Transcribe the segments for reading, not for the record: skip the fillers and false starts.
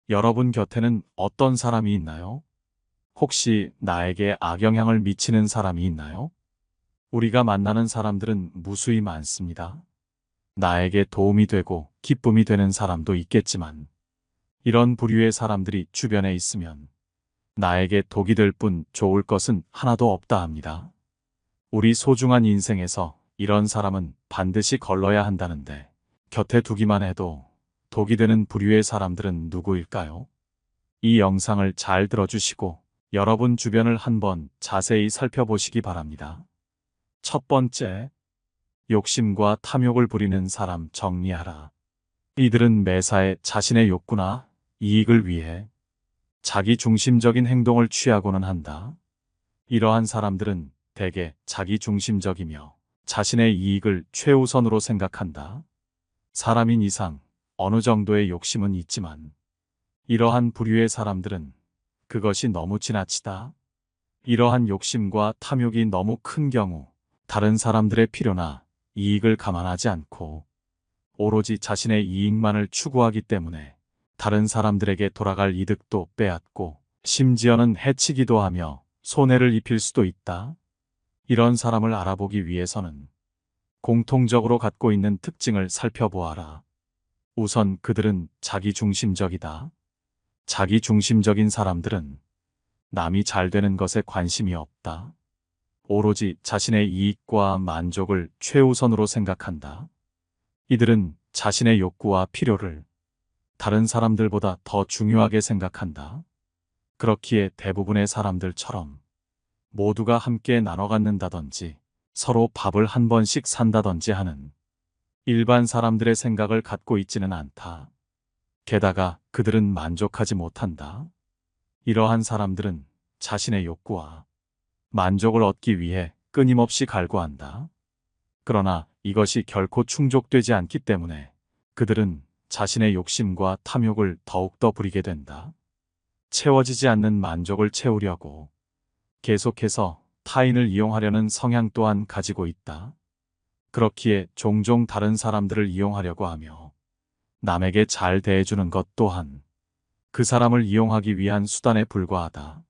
여러분 곁에는 어떤 사람이 있나요? 혹시 나에게 악영향을 미치는 사람이 있나요? 우리가 만나는 사람들은 무수히 많습니다. 나에게 도움이 되고 기쁨이 되는 사람도 있겠지만, 이런 부류의 사람들이 주변에 있으면 나에게 독이 될 뿐 좋을 것은 하나도 없다 합니다. 우리 소중한 인생에서 이런 사람은 반드시 걸러야 한다는데, 곁에 두기만 해도 독이 되는 부류의 사람들은 누구일까요? 이 영상을 잘 들어주시고 여러분 주변을 한번 자세히 살펴보시기 바랍니다. 첫 번째, 욕심과 탐욕을 부리는 사람 정리하라. 이들은 매사에 자신의 욕구나 이익을 위해 자기 중심적인 행동을 취하고는 한다. 이러한 사람들은 대개 자기 중심적이며 자신의 이익을 최우선으로 생각한다. 사람인 이상 어느 정도의 욕심은 있지만, 이러한 부류의 사람들은 그것이 너무 지나치다. 이러한 욕심과 탐욕이 너무 큰 경우 다른 사람들의 필요나 이익을 감안하지 않고 오로지 자신의 이익만을 추구하기 때문에 다른 사람들에게 돌아갈 이득도 빼앗고 심지어는 해치기도 하며 손해를 입힐 수도 있다. 이런 사람을 알아보기 위해서는 공통적으로 갖고 있는 특징을 살펴보아라. 우선 그들은 자기중심적이다. 자기중심적인 사람들은 남이 잘 되는 것에 관심이 없다. 오로지 자신의 이익과 만족을 최우선으로 생각한다. 이들은 자신의 욕구와 필요를 다른 사람들보다 더 중요하게 생각한다. 그렇기에 대부분의 사람들처럼 모두가 함께 나눠 갖는다든지 서로 밥을 한 번씩 산다든지 하는 일반 사람들의 생각을 갖고 있지는 않다. 게다가 그들은 만족하지 못한다. 이러한 사람들은 자신의 욕구와 만족을 얻기 위해 끊임없이 갈구한다. 그러나 이것이 결코 충족되지 않기 때문에 그들은 자신의 욕심과 탐욕을 더욱더 부리게 된다. 채워지지 않는 만족을 채우려고 계속해서 타인을 이용하려는 성향 또한 가지고 있다. 그렇기에 종종 다른 사람들을 이용하려고 하며 남에게 잘 대해주는 것 또한 그 사람을 이용하기 위한 수단에 불과하다.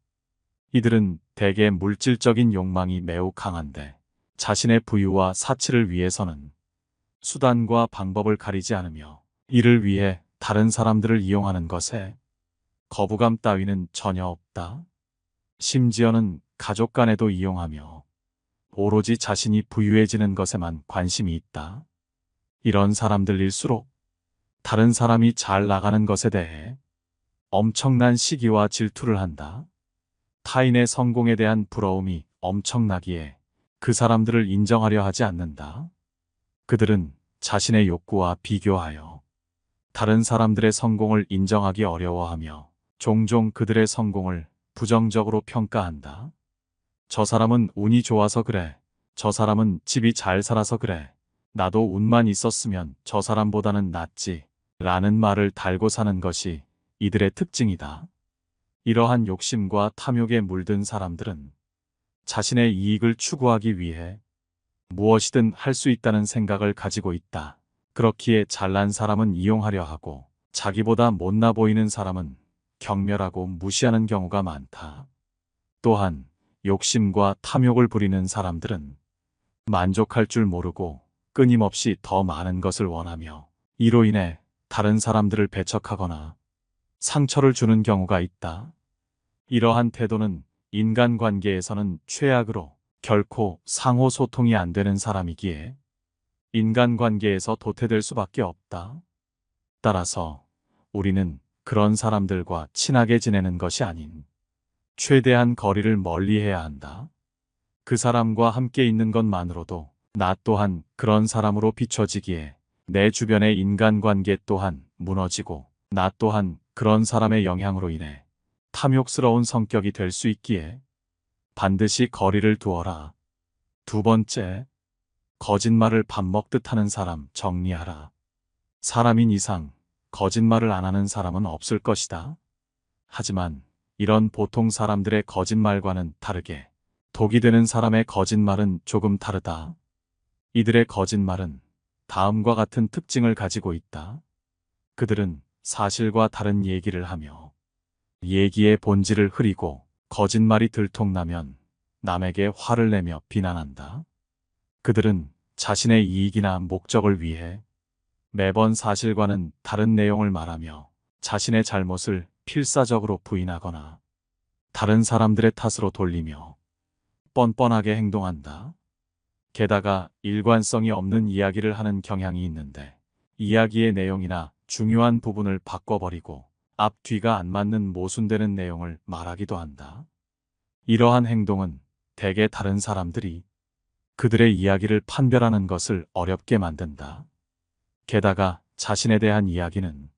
이들은 대개 물질적인 욕망이 매우 강한데, 자신의 부유와 사치를 위해서는 수단과 방법을 가리지 않으며 이를 위해 다른 사람들을 이용하는 것에 거부감 따위는 전혀 없다. 심지어는 가족 간에도 이용하며 오로지 자신이 부유해지는 것에만 관심이 있다. 이런 사람들일수록 다른 사람이 잘 나가는 것에 대해 엄청난 시기와 질투를 한다. 타인의 성공에 대한 부러움이 엄청나기에 그 사람들을 인정하려 하지 않는다. 그들은 자신의 욕구와 비교하여 다른 사람들의 성공을 인정하기 어려워하며 종종 그들의 성공을 부정적으로 평가한다. 저 사람은 운이 좋아서 그래. 저 사람은 집이 잘 살아서 그래. 나도 운만 있었으면 저 사람보다는 낫지. 라는 말을 달고 사는 것이 이들의 특징이다. 이러한 욕심과 탐욕에 물든 사람들은 자신의 이익을 추구하기 위해 무엇이든 할 수 있다는 생각을 가지고 있다. 그렇기에 잘난 사람은 이용하려 하고 자기보다 못나 보이는 사람은 경멸하고 무시하는 경우가 많다. 또한 욕심과 탐욕을 부리는 사람들은 만족할 줄 모르고 끊임없이 더 많은 것을 원하며 이로 인해 다른 사람들을 배척하거나 상처를 주는 경우가 있다. 이러한 태도는 인간관계에서는 최악으로 결코 상호 소통이 안 되는 사람이기에 인간관계에서 도태될 수밖에 없다. 따라서 우리는 그런 사람들과 친하게 지내는 것이 아닌 최대한 거리를 멀리해야 한다. 그 사람과 함께 있는 것만으로도 나 또한 그런 사람으로 비춰지기에 내 주변의 인간관계 또한 무너지고 나 또한 그런 사람의 영향으로 인해 탐욕스러운 성격이 될 수 있기에 반드시 거리를 두어라. 두 번째, 거짓말을 밥 먹듯 하는 사람 정리하라. 사람인 이상 거짓말을 안 하는 사람은 없을 것이다. 하지만 이런 보통 사람들의 거짓말과는 다르게 독이 되는 사람의 거짓말은 조금 다르다. 이들의 거짓말은 다음과 같은 특징을 가지고 있다. 그들은 사실과 다른 얘기를 하며 얘기의 본질을 흐리고 거짓말이 들통나면 남에게 화를 내며 비난한다. 그들은 자신의 이익이나 목적을 위해 매번 사실과는 다른 내용을 말하며 자신의 잘못을 필사적으로 부인하거나 다른 사람들의 탓으로 돌리며 뻔뻔하게 행동한다. 게다가 일관성이 없는 이야기를 하는 경향이 있는데 이야기의 내용이나 중요한 부분을 바꿔버리고 앞뒤가 안 맞는 모순되는 내용을 말하기도 한다. 이러한 행동은 대개 다른 사람들이 그들의 이야기를 판별하는 것을 어렵게 만든다. 게다가 자신에 대한 이야기는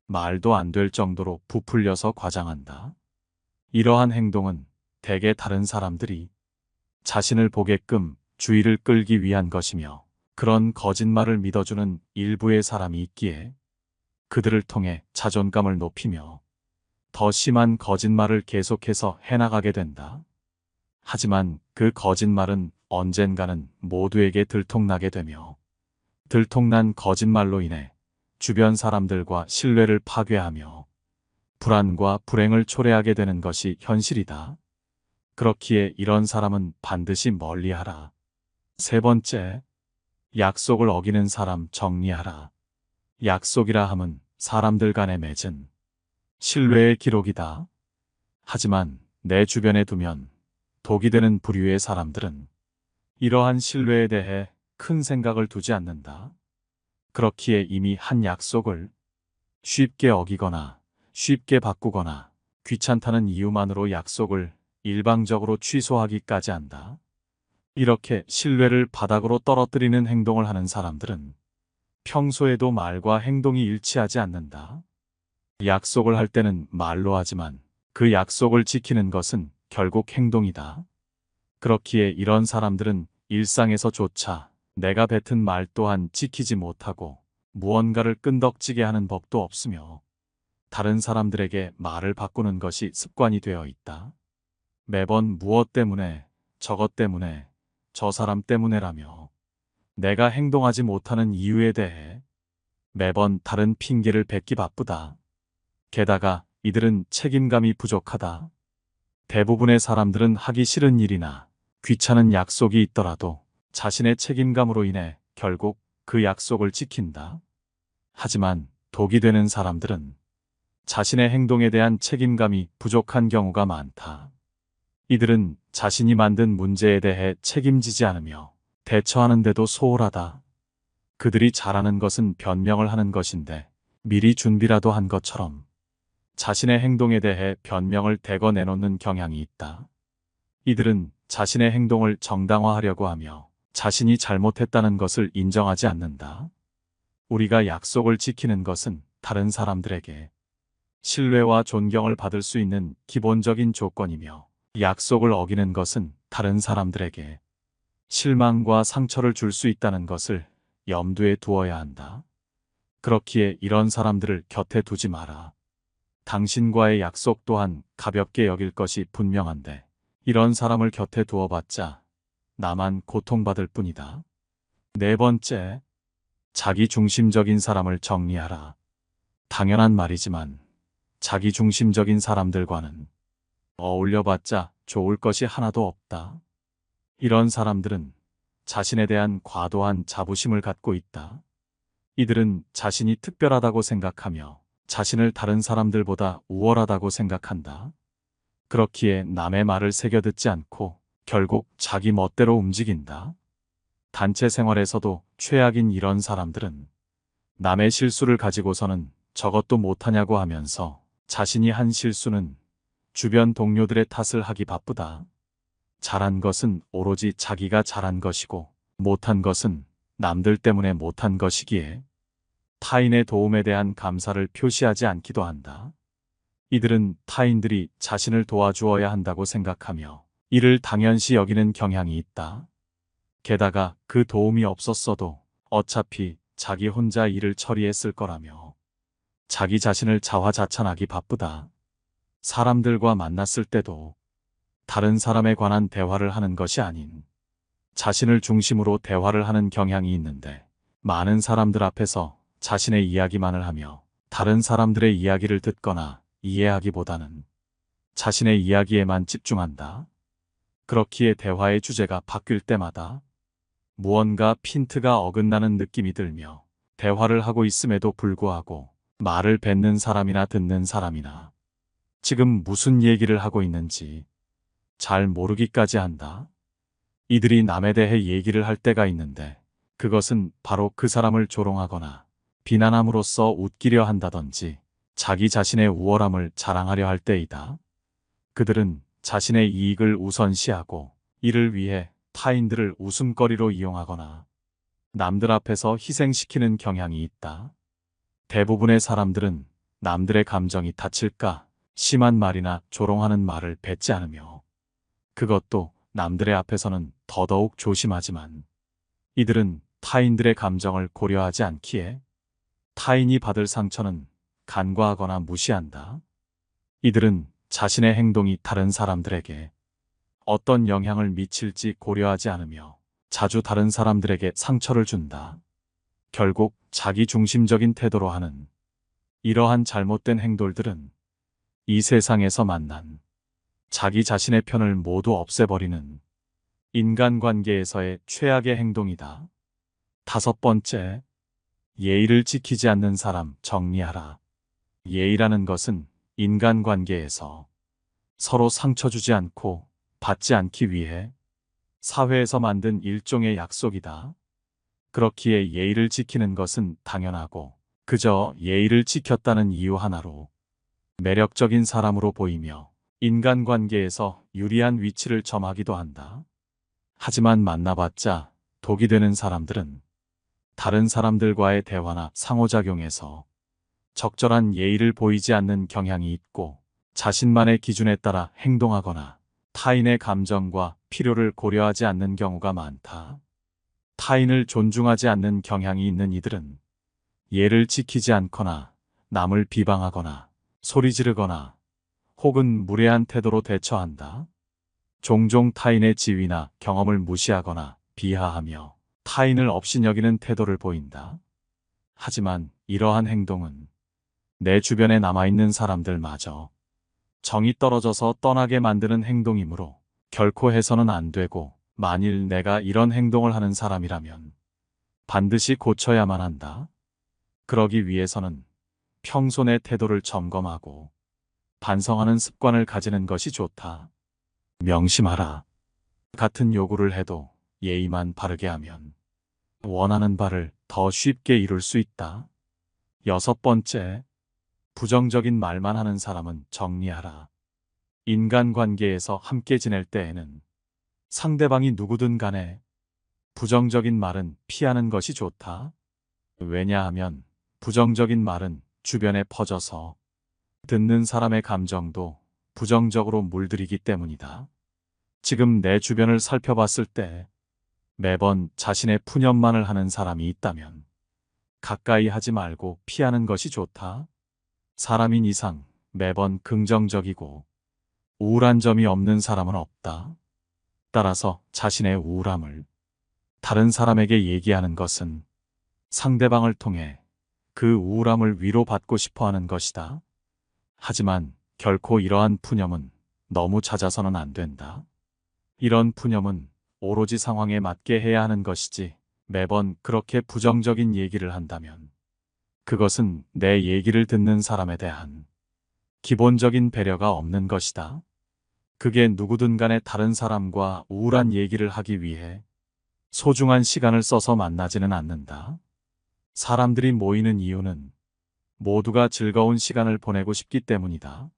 말도 안 될 정도로 부풀려서 과장한다. 이러한 행동은 대개 다른 사람들이 자신을 보게끔 주의를 끌기 위한 것이며 그런 거짓말을 믿어주는 일부의 사람이 있기에 그들을 통해 자존감을 높이며 더 심한 거짓말을 계속해서 해나가게 된다. 하지만 그 거짓말은 언젠가는 모두에게 들통나게 되며 들통난 거짓말로 인해 주변 사람들과 신뢰를 파괴하며 불안과 불행을 초래하게 되는 것이 현실이다. 그렇기에 이런 사람은 반드시 멀리하라. 세 번째, 약속을 어기는 사람 정리하라. 약속이라 함은 사람들 간에 맺은 신뢰의 기록이다. 하지만 내 주변에 두면 독이 되는 부류의 사람들은 이러한 신뢰에 대해 큰 생각을 두지 않는다. 그렇기에 이미 한 약속을 쉽게 어기거나 쉽게 바꾸거나 귀찮다는 이유만으로 약속을 일방적으로 취소하기까지 한다. 이렇게 신뢰를 바닥으로 떨어뜨리는 행동을 하는 사람들은 평소에도 말과 행동이 일치하지 않는다. 약속을 할 때는 말로 하지만 그 약속을 지키는 것은 결국 행동이다. 그렇기에 이런 사람들은 일상에서조차 내가 뱉은 말 또한 지키지 못하고 무언가를 끈덕지게 하는 법도 없으며 다른 사람들에게 말을 바꾸는 것이 습관이 되어 있다. 매번 무엇 때문에, 저것 때문에, 저 사람 때문에라며 내가 행동하지 못하는 이유에 대해 매번 다른 핑계를 뱉기 바쁘다. 게다가 이들은 책임감이 부족하다. 대부분의 사람들은 하기 싫은 일이나 귀찮은 약속이 있더라도 자신의 책임감으로 인해 결국 그 약속을 지킨다. 하지만 독이 되는 사람들은 자신의 행동에 대한 책임감이 부족한 경우가 많다. 이들은 자신이 만든 문제에 대해 책임지지 않으며 대처하는데도 소홀하다. 그들이 잘하는 것은 변명을 하는 것인데 미리 준비라도 한 것처럼 자신의 행동에 대해 변명을 대거 내놓는 경향이 있다. 이들은 자신의 행동을 정당화하려고 하며 자신이 잘못했다는 것을 인정하지 않는다. 우리가 약속을 지키는 것은 다른 사람들에게 신뢰와 존경을 받을 수 있는 기본적인 조건이며 약속을 어기는 것은 다른 사람들에게 실망과 상처를 줄 수 있다는 것을 염두에 두어야 한다. 그렇기에 이런 사람들을 곁에 두지 마라. 당신과의 약속 또한 가볍게 여길 것이 분명한데 이런 사람을 곁에 두어봤자 나만 고통받을 뿐이다. 네 번째, 자기중심적인 사람을 정리하라. 당연한 말이지만 자기중심적인 사람들과는 어울려봤자 좋을 것이 하나도 없다. 이런 사람들은 자신에 대한 과도한 자부심을 갖고 있다. 이들은 자신이 특별하다고 생각하며 자신을 다른 사람들보다 우월하다고 생각한다. 그렇기에 남의 말을 새겨 듣지 않고 결국 자기 멋대로 움직인다. 단체 생활에서도 최악인 이런 사람들은 남의 실수를 가지고서는 저것도 못하냐고 하면서 자신이 한 실수는 주변 동료들의 탓을 하기 바쁘다. 잘한 것은 오로지 자기가 잘한 것이고 못한 것은 남들 때문에 못한 것이기에 타인의 도움에 대한 감사를 표시하지 않기도 한다. 이들은 타인들이 자신을 도와주어야 한다고 생각하며 이를 당연시 여기는 경향이 있다. 게다가 그 도움이 없었어도 어차피 자기 혼자 일을 처리했을 거라며 자기 자신을 자화자찬하기 바쁘다. 사람들과 만났을 때도 다른 사람에 관한 대화를 하는 것이 아닌 자신을 중심으로 대화를 하는 경향이 있는데 많은 사람들 앞에서 자신의 이야기만을 하며 다른 사람들의 이야기를 듣거나 이해하기보다는 자신의 이야기에만 집중한다. 그렇기에 대화의 주제가 바뀔 때마다 무언가 핀트가 어긋나는 느낌이 들며 대화를 하고 있음에도 불구하고 말을 뱉는 사람이나 듣는 사람이나 지금 무슨 얘기를 하고 있는지 잘 모르기까지 한다. 이들이 남에 대해 얘기를 할 때가 있는데 그것은 바로 그 사람을 조롱하거나 비난함으로써 웃기려 한다든지 자기 자신의 우월함을 자랑하려 할 때이다. 그들은 자신의 이익을 우선시하고 이를 위해 타인들을 웃음거리로 이용하거나 남들 앞에서 희생시키는 경향이 있다. 대부분의 사람들은 남들의 감정이 다칠까 심한 말이나 조롱하는 말을 뱉지 않으며 그것도 남들의 앞에서는 더더욱 조심하지만 이들은 타인들의 감정을 고려하지 않기에 타인이 받을 상처는 간과하거나 무시한다. 이들은 자신의 행동이 다른 사람들에게 어떤 영향을 미칠지 고려하지 않으며 자주 다른 사람들에게 상처를 준다. 결국 자기 중심적인 태도로 하는 이러한 잘못된 행동들은 이 세상에서 만난 자기 자신의 편을 모두 없애버리는 인간관계에서의 최악의 행동이다. 5번째, 예의를 지키지 않는 사람 정리하라. 예의라는 것은 인간관계에서 서로 상처 주지 않고 받지 않기 위해 사회에서 만든 일종의 약속이다. 그렇기에 예의를 지키는 것은 당연하고 그저 예의를 지켰다는 이유 하나로 매력적인 사람으로 보이며 인간관계에서 유리한 위치를 점하기도 한다. 하지만 만나봤자 독이 되는 사람들은 다른 사람들과의 대화나 상호작용에서 적절한 예의를 보이지 않는 경향이 있고 자신만의 기준에 따라 행동하거나 타인의 감정과 필요를 고려하지 않는 경우가 많다. 타인을 존중하지 않는 경향이 있는 이들은 예를 지키지 않거나 남을 비방하거나 소리 지르거나 혹은 무례한 태도로 대처한다. 종종 타인의 지위나 경험을 무시하거나 비하하며 타인을 업신여기는 태도를 보인다. 하지만 이러한 행동은 내 주변에 남아있는 사람들마저 정이 떨어져서 떠나게 만드는 행동이므로 결코 해서는 안 되고 만일 내가 이런 행동을 하는 사람이라면 반드시 고쳐야만 한다. 그러기 위해서는 평소 내 태도를 점검하고 반성하는 습관을 가지는 것이 좋다. 명심하라. 같은 요구를 해도 예의만 바르게 하면 원하는 바를 더 쉽게 이룰 수 있다. 6번째, 부정적인 말만 하는 사람은 정리하라. 인간관계에서 함께 지낼 때에는 상대방이 누구든 간에 부정적인 말은 피하는 것이 좋다. 왜냐하면 부정적인 말은 주변에 퍼져서 듣는 사람의 감정도 부정적으로 물들이기 때문이다. 지금 내 주변을 살펴봤을 때 매번 자신의 푸념만을 하는 사람이 있다면 가까이 하지 말고 피하는 것이 좋다. 사람인 이상 매번 긍정적이고 우울한 점이 없는 사람은 없다. 따라서 자신의 우울함을 다른 사람에게 얘기하는 것은 상대방을 통해 그 우울함을 위로받고 싶어 하는 것이다. 하지만 결코 이러한 푸념은 너무 잦아서는 안 된다. 이런 푸념은 오로지 상황에 맞게 해야 하는 것이지 매번 그렇게 부정적인 얘기를 한다면 그것은 내 얘기를 듣는 사람에 대한 기본적인 배려가 없는 것이다. 그게 누구든 간에 다른 사람과 우울한 얘기를 하기 위해 소중한 시간을 써서 만나지는 않는다. 사람들이 모이는 이유는 모두가 즐거운 시간을 보내고 싶기 때문이다.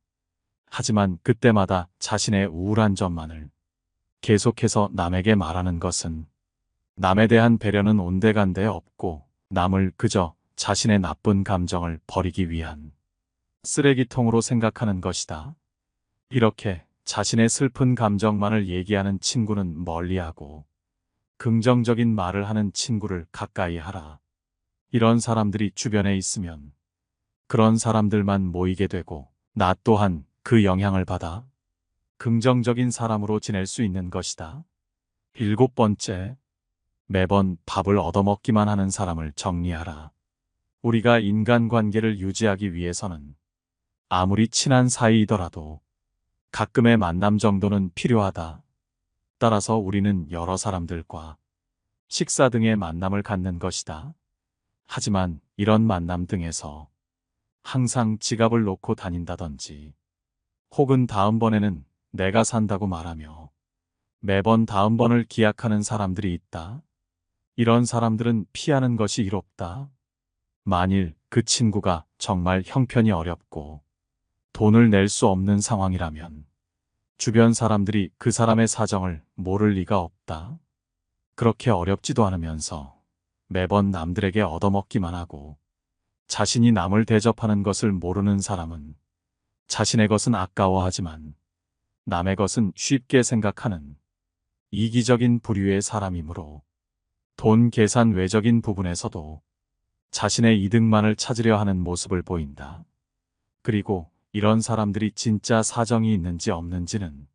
하지만 그때마다 자신의 우울한 점만을 계속해서 남에게 말하는 것은 남에 대한 배려는 온데간데 없고 남을 그저 자신의 나쁜 감정을 버리기 위한 쓰레기통으로 생각하는 것이다. 이렇게 자신의 슬픈 감정만을 얘기하는 친구는 멀리하고 긍정적인 말을 하는 친구를 가까이 하라. 이런 사람들이 주변에 있으면 그런 사람들만 모이게 되고 나 또한 그 영향을 받아 긍정적인 사람으로 지낼 수 있는 것이다. 7번째, 매번 밥을 얻어먹기만 하는 사람을 정리하라. 우리가 인간관계를 유지하기 위해서는 아무리 친한 사이이더라도 가끔의 만남 정도는 필요하다. 따라서 우리는 여러 사람들과 식사 등의 만남을 갖는 것이다. 하지만 이런 만남 등에서 항상 지갑을 놓고 다닌다든지 혹은 다음번에는 내가 산다고 말하며 매번 다음번을 기약하는 사람들이 있다. 이런 사람들은 피하는 것이 이롭다. 만일 그 친구가 정말 형편이 어렵고 돈을 낼 수 없는 상황이라면 주변 사람들이 그 사람의 사정을 모를 리가 없다. 그렇게 어렵지도 않으면서 매번 남들에게 얻어먹기만 하고 자신이 남을 대접하는 것을 모르는 사람은 자신의 것은 아까워하지만 남의 것은 쉽게 생각하는 이기적인 부류의 사람이므로 돈 계산 외적인 부분에서도 자신의 이득만을 찾으려 하는 모습을 보인다. 그리고 이런 사람들이 진짜 사정이 있는지 없는지는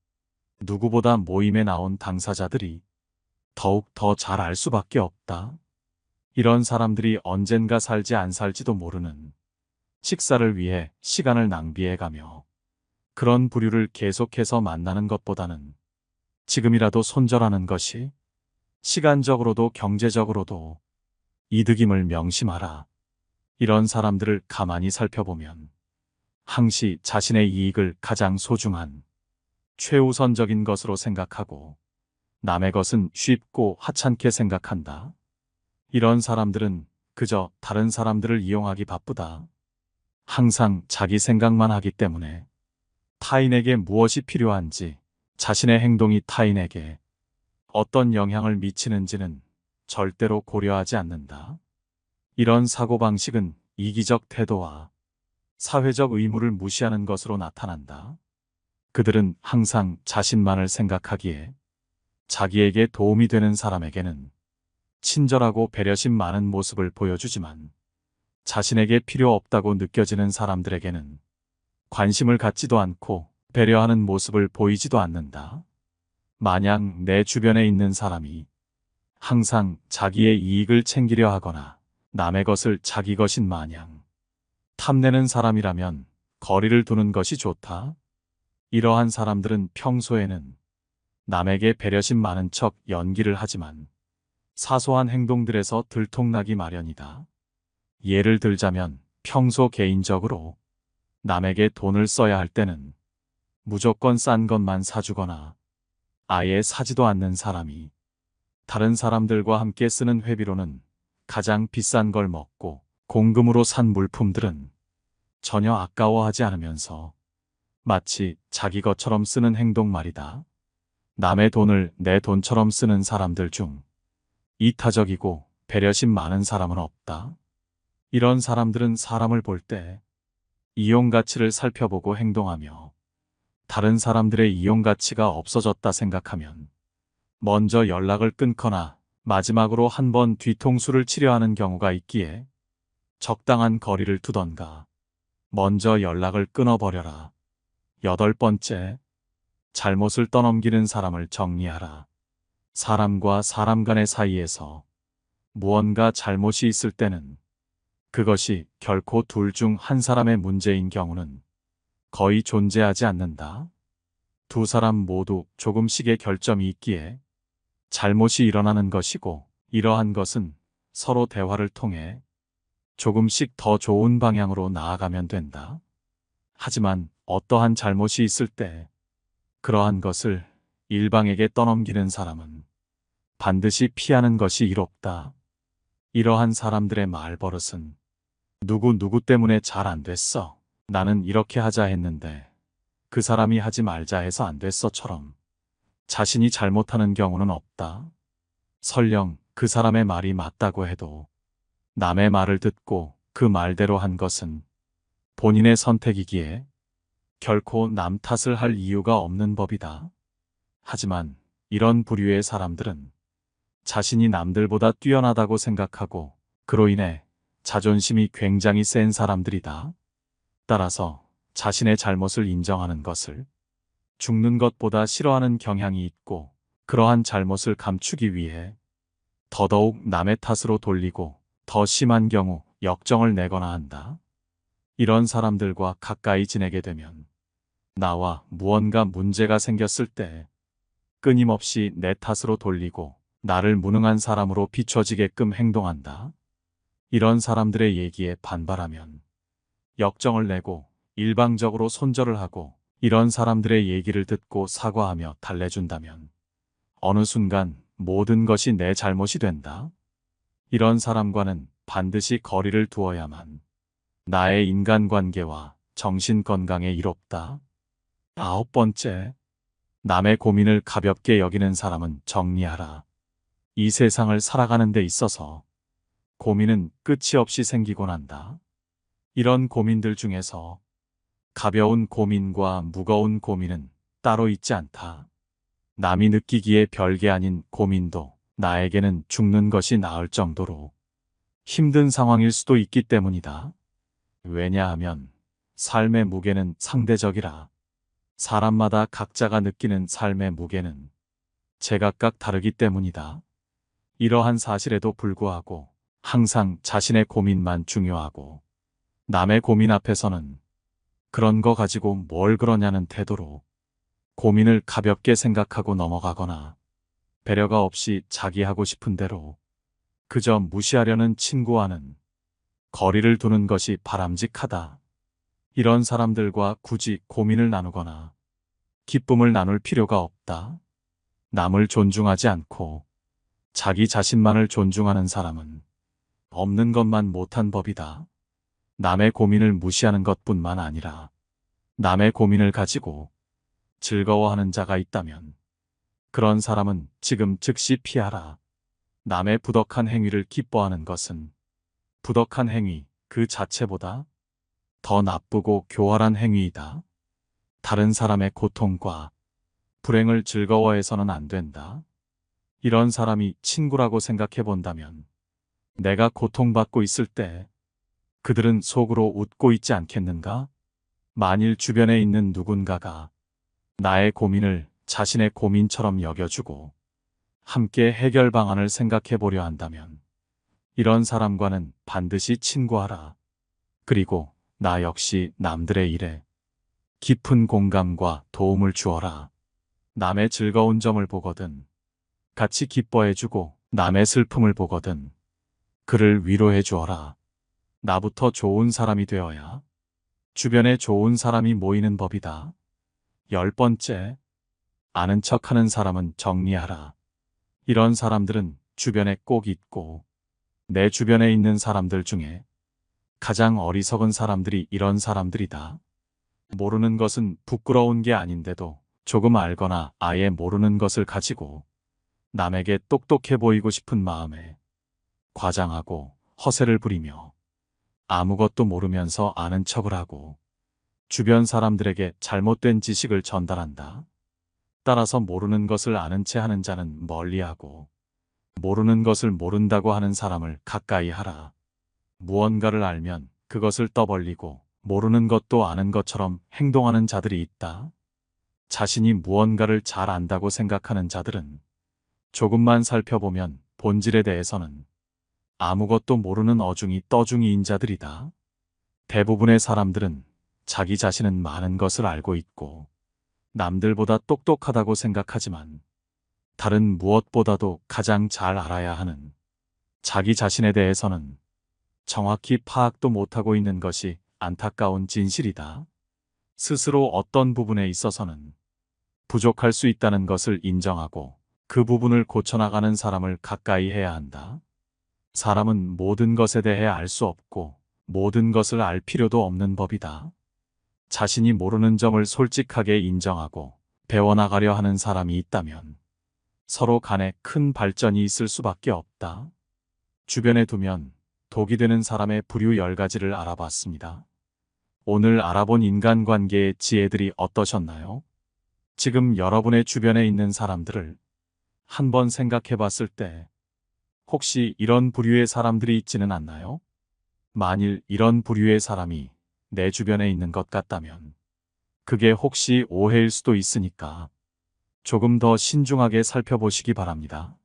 누구보다 모임에 나온 당사자들이 더욱 더 잘 알 수밖에 없다. 이런 사람들이 언젠가 살지 안 살지도 모르는 식사를 위해 시간을 낭비해가며 그런 부류를 계속해서 만나는 것보다는 지금이라도 손절하는 것이 시간적으로도 경제적으로도 이득임을 명심하라. 이런 사람들을 가만히 살펴보면 항시 자신의 이익을 가장 소중한 최우선적인 것으로 생각하고 남의 것은 쉽고 하찮게 생각한다. 이런 사람들은 그저 다른 사람들을 이용하기 바쁘다. 항상 자기 생각만 하기 때문에 타인에게 무엇이 필요한지 자신의 행동이 타인에게 어떤 영향을 미치는지는 절대로 고려하지 않는다. 이런 사고방식은 이기적 태도와 사회적 의무를 무시하는 것으로 나타난다. 그들은 항상 자신만을 생각하기에 자기에게 도움이 되는 사람에게는 친절하고 배려심 많은 모습을 보여주지만 자신에게 필요 없다고 느껴지는 사람들에게는 관심을 갖지도 않고 배려하는 모습을 보이지도 않는다. 만약 내 주변에 있는 사람이 항상 자기의 이익을 챙기려 하거나 남의 것을 자기 것인 마냥 탐내는 사람이라면 거리를 두는 것이 좋다. 이러한 사람들은 평소에는 남에게 배려심 많은 척 연기를 하지만 사소한 행동들에서 들통나기 마련이다. 예를 들자면 평소 개인적으로 남에게 돈을 써야 할 때는 무조건 싼 것만 사주거나 아예 사지도 않는 사람이 다른 사람들과 함께 쓰는 회비로는 가장 비싼 걸 먹고 공금으로 산 물품들은 전혀 아까워하지 않으면서 마치 자기 것처럼 쓰는 행동 말이다. 남의 돈을 내 돈처럼 쓰는 사람들 중 이타적이고 배려심 많은 사람은 없다. 이런 사람들은 사람을 볼 때 이용 가치를 살펴보고 행동하며 다른 사람들의 이용 가치가 없어졌다 생각하면 먼저 연락을 끊거나 마지막으로 한 번 뒤통수를 치려 하는 경우가 있기에 적당한 거리를 두던가 먼저 연락을 끊어버려라. 8번째, 잘못을 떠넘기는 사람을 정리하라. 사람과 사람 간의 사이에서 무언가 잘못이 있을 때는 그것이 결코 둘 중 한 사람의 문제인 경우는 거의 존재하지 않는다. 두 사람 모두 조금씩의 결점이 있기에 잘못이 일어나는 것이고 이러한 것은 서로 대화를 통해 조금씩 더 좋은 방향으로 나아가면 된다. 하지만 어떠한 잘못이 있을 때 그러한 것을 일방에게 떠넘기는 사람은 반드시 피하는 것이 이롭다. 이러한 사람들의 말버릇은 누구 때문에 잘 안 됐어. 나는 이렇게 하자 했는데 그 사람이 하지 말자 해서 안 됐어처럼 자신이 잘못하는 경우는 없다. 설령 그 사람의 말이 맞다고 해도 남의 말을 듣고 그 말대로 한 것은 본인의 선택이기에 결코 남 탓을 할 이유가 없는 법이다. 하지만 이런 부류의 사람들은 자신이 남들보다 뛰어나다고 생각하고 그로 인해 자존심이 굉장히 센 사람들이다. 따라서 자신의 잘못을 인정하는 것을 죽는 것보다 싫어하는 경향이 있고 그러한 잘못을 감추기 위해 더더욱 남의 탓으로 돌리고 더 심한 경우 역정을 내거나 한다. 이런 사람들과 가까이 지내게 되면 나와 무언가 문제가 생겼을 때 끊임없이 내 탓으로 돌리고 나를 무능한 사람으로 비춰지게끔 행동한다. 이런 사람들의 얘기에 반발하면 역정을 내고 일방적으로 손절을 하고 이런 사람들의 얘기를 듣고 사과하며 달래준다면 어느 순간 모든 것이 내 잘못이 된다. 이런 사람과는 반드시 거리를 두어야만 나의 인간관계와 정신건강에 이롭다. 9번째, 남의 고민을 가볍게 여기는 사람은 정리하라. 이 세상을 살아가는 데 있어서 고민은 끝이 없이 생기곤 한다. 이런 고민들 중에서 가벼운 고민과 무거운 고민은 따로 있지 않다. 남이 느끼기에 별게 아닌 고민도 나에게는 죽는 것이 나을 정도로 힘든 상황일 수도 있기 때문이다. 왜냐하면 삶의 무게는 상대적이라. 사람마다 각자가 느끼는 삶의 무게는 제각각 다르기 때문이다. 이러한 사실에도 불구하고 항상 자신의 고민만 중요하고 남의 고민 앞에서는 그런 거 가지고 뭘 그러냐는 태도로 고민을 가볍게 생각하고 넘어가거나 배려가 없이 자기 하고 싶은 대로 그저 무시하려는 친구와는 거리를 두는 것이 바람직하다. 이런 사람들과 굳이 고민을 나누거나 기쁨을 나눌 필요가 없다. 남을 존중하지 않고 자기 자신만을 존중하는 사람은 없는 것만 못한 법이다. 남의 고민을 무시하는 것뿐만 아니라 남의 고민을 가지고 즐거워하는 자가 있다면 그런 사람은 지금 즉시 피하라. 남의 부덕한 행위를 기뻐하는 것은 부덕한 행위 그 자체보다 더 나쁘고 교활한 행위이다. 다른 사람의 고통과 불행을 즐거워해서는 안 된다. 이런 사람이 친구라고 생각해 본다면 내가 고통받고 있을 때 그들은 속으로 웃고 있지 않겠는가? 만일 주변에 있는 누군가가 나의 고민을 자신의 고민처럼 여겨주고 함께 해결 방안을 생각해 보려 한다면 이런 사람과는 반드시 친구하라. 그리고 나 역시 남들의 일에 깊은 공감과 도움을 주어라. 남의 즐거운 점을 보거든 같이 기뻐해주고 남의 슬픔을 보거든 그를 위로해 주어라. 나부터 좋은 사람이 되어야 주변에 좋은 사람이 모이는 법이다. 10번째, 아는 척하는 사람은 정리하라. 이런 사람들은 주변에 꼭 있고 내 주변에 있는 사람들 중에 가장 어리석은 사람들이 이런 사람들이다. 모르는 것은 부끄러운 게 아닌데도 조금 알거나 아예 모르는 것을 가지고 남에게 똑똑해 보이고 싶은 마음에 과장하고 허세를 부리며 아무것도 모르면서 아는 척을 하고 주변 사람들에게 잘못된 지식을 전달한다. 따라서 모르는 것을 아는 채 하는 자는 멀리하고 모르는 것을 모른다고 하는 사람을 가까이 하라. 무언가를 알면 그것을 떠벌리고 모르는 것도 아는 것처럼 행동하는 자들이 있다. 자신이 무언가를 잘 안다고 생각하는 자들은 조금만 살펴보면 본질에 대해서는 아무것도 모르는 어중이 떠중이인 자들이다. 대부분의 사람들은 자기 자신은 많은 것을 알고 있고 남들보다 똑똑하다고 생각하지만 다른 무엇보다도 가장 잘 알아야 하는 자기 자신에 대해서는 정확히 파악도 못하고 있는 것이 안타까운 진실이다. 스스로 어떤 부분에 있어서는 부족할 수 있다는 것을 인정하고 그 부분을 고쳐나가는 사람을 가까이 해야 한다. 사람은 모든 것에 대해 알 수 없고 모든 것을 알 필요도 없는 법이다. 자신이 모르는 점을 솔직하게 인정하고 배워나가려 하는 사람이 있다면 서로 간에 큰 발전이 있을 수밖에 없다. 주변에 두면 독이 되는 사람의 부류 10가지를 알아봤습니다. 오늘 알아본 인간관계의 지혜들이 어떠셨나요? 지금 여러분의 주변에 있는 사람들을 한번 생각해 봤을 때 혹시 이런 부류의 사람들이 있지는 않나요? 만일 이런 부류의 사람이 내 주변에 있는 것 같다면 그게 혹시 오해일 수도 있으니까 조금 더 신중하게 살펴보시기 바랍니다.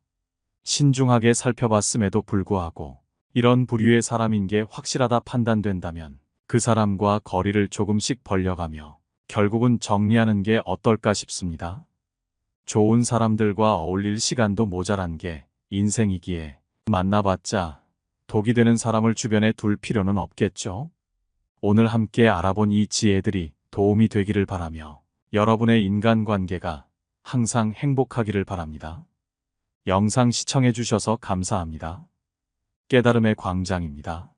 신중하게 살펴봤음에도 불구하고 이런 부류의 사람인 게 확실하다 판단된다면 그 사람과 거리를 조금씩 벌려가며 결국은 정리하는 게 어떨까 싶습니다. 좋은 사람들과 어울릴 시간도 모자란 게 인생이기에 만나봤자 독이 되는 사람을 주변에 둘 필요는 없겠죠. 오늘 함께 알아본 이 지혜들이 도움이 되기를 바라며 여러분의 인간관계가 항상 행복하기를 바랍니다. 영상 시청해 주셔서 감사합니다. 깨달음의 광장입니다.